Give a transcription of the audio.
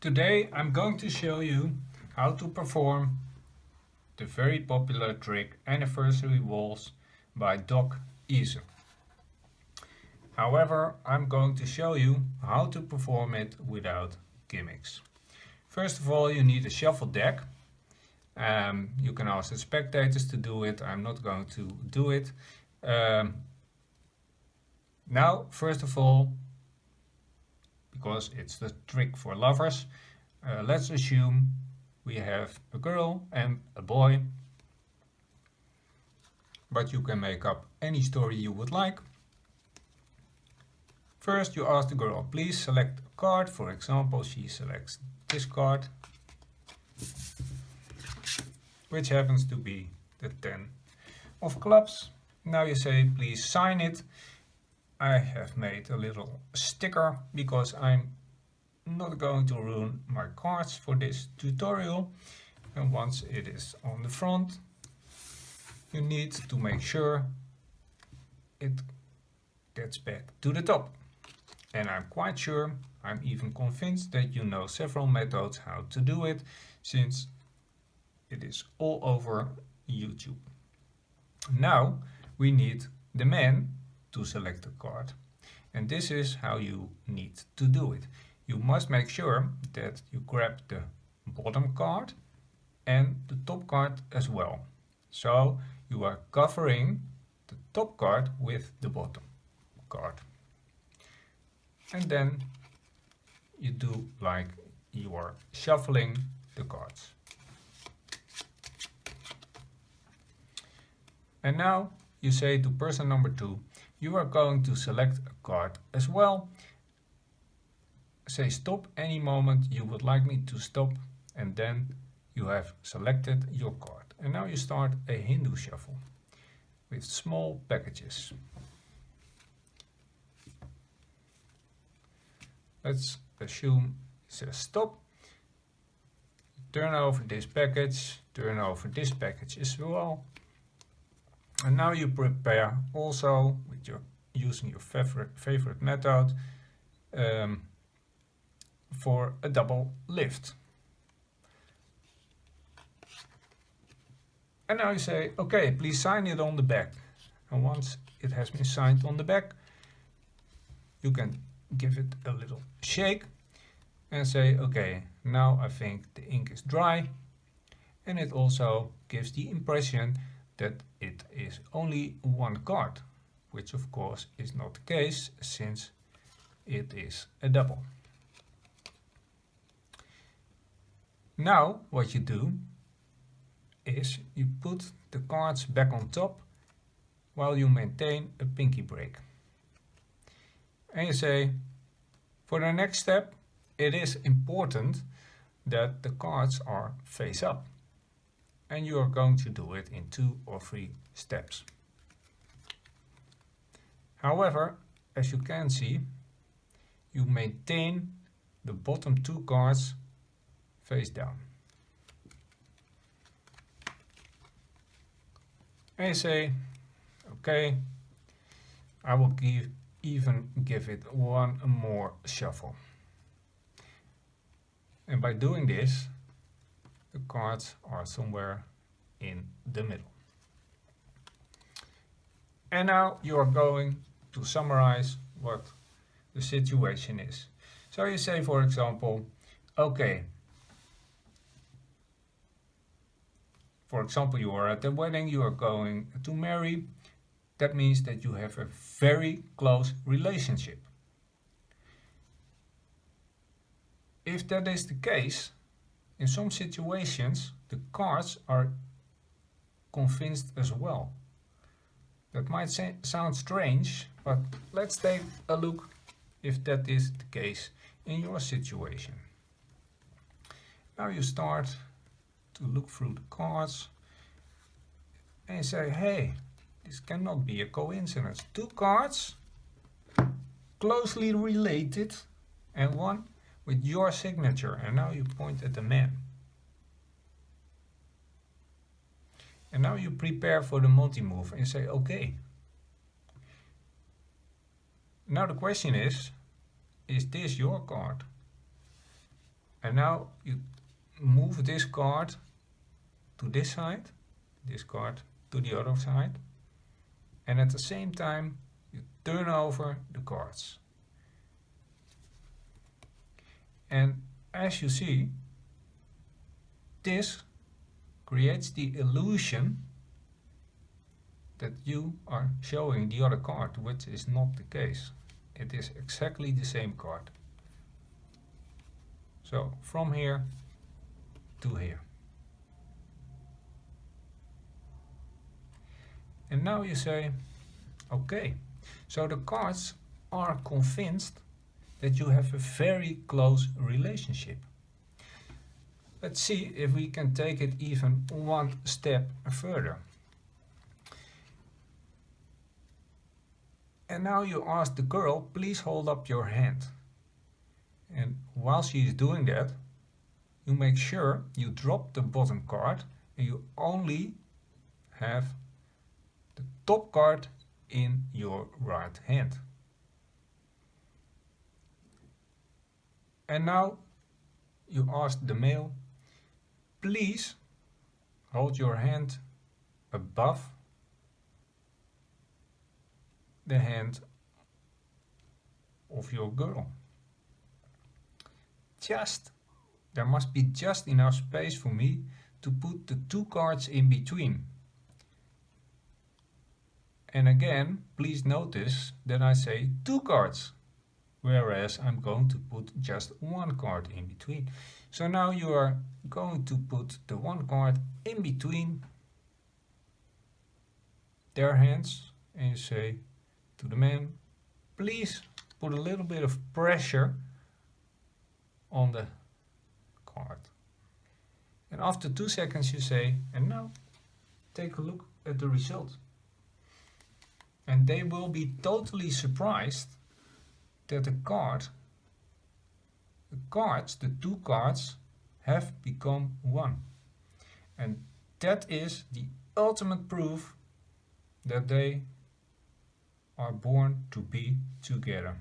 Today I'm going to show you how to perform the very popular trick Anniversary Waltz by Doc Eason. However, I'm going to show you how to perform it without gimmicks. First of all, you need a shuffle deck. You can ask the spectators to do it. I'm not going to do it. Now, first of all, because it's the trick for lovers, let's assume we have a girl and a boy, but you can make up any story you would like. First you ask the girl, please select a card. For example, she selects this card, which happens to be the 10 of clubs. Now you say, please sign it. I have made a little sticker because I'm not going to ruin my cards for this tutorial. And once it is on the front, you need to make sure it gets back to the top. And I'm quite sure, I'm even convinced that you know several methods how to do it, since it is all over YouTube. Now we need the man to select a card, and this is how you need to do it. You must make sure that you grab the bottom card and the top card as well. So you are covering the top card with the bottom card. And then you do like you are shuffling the cards. And now you say to person number 2, you are going to select a card as well. Say stop any moment you would like me to stop, and then you have selected your card. And now you start a Hindu shuffle with small packages. Let's assume it says stop. Turn over this package, turn over this package as well. And now you prepare also with using your favorite method for a double lift. And now you say, okay, please sign it on the back. And once it has been signed on the back, you can give it a little shake and say, okay, now I think the ink is dry. And it also gives the impression that it is only one card, which of course is not the case since it is a double. Now what you do is you put the cards back on top while you maintain a pinky break. And you say, for the next step, it is important that the cards are face up. And you are going to do it in 2 or 3 steps. However, as you can see, you maintain the bottom 2 cards face down. And you say, okay, I will even give it one more shuffle. And by doing this, the cards are somewhere in the middle. And now you are going to summarize what the situation is. So you say, for example, okay, for example, you are at the wedding, you are going to marry. That means that you have a very close relationship. If that is the case, in some situations, the cards are convinced as well. That might sound strange, but let's take a look if that is the case in your situation. Now you start to look through the cards and you say, hey, this cannot be a coincidence. 2 cards closely related and one with your signature. And now you point at the man. And now you prepare for the multi-move and say, okay. Now the question is this your card? And now you move this card to this side, this card to the other side, and at the same time you turn over the cards. And as you see, this creates the illusion that you are showing the other card, which is not the case. It is exactly the same card. So from here to here. And now you say, okay, so the cards are convinced that you have a very close relationship. Let's see if we can take it even one step further. And now you ask the girl, please hold up your hand. And while she is doing that, you make sure you drop the bottom card and you only have the top card in your right hand. And now you ask the male, please hold your hand above the hand of your girl. There must be just enough space for me to put the two cards in between. And again, please notice that I say two cards, whereas I'm going to put just one card in between. So now you are going to put the one card in between their hands and you say to the man, please put a little bit of pressure on the card. And after 2 seconds you say, and now take a look at the result. And they will be totally surprised that the two cards have become one. And that is the ultimate proof that they are born to be together.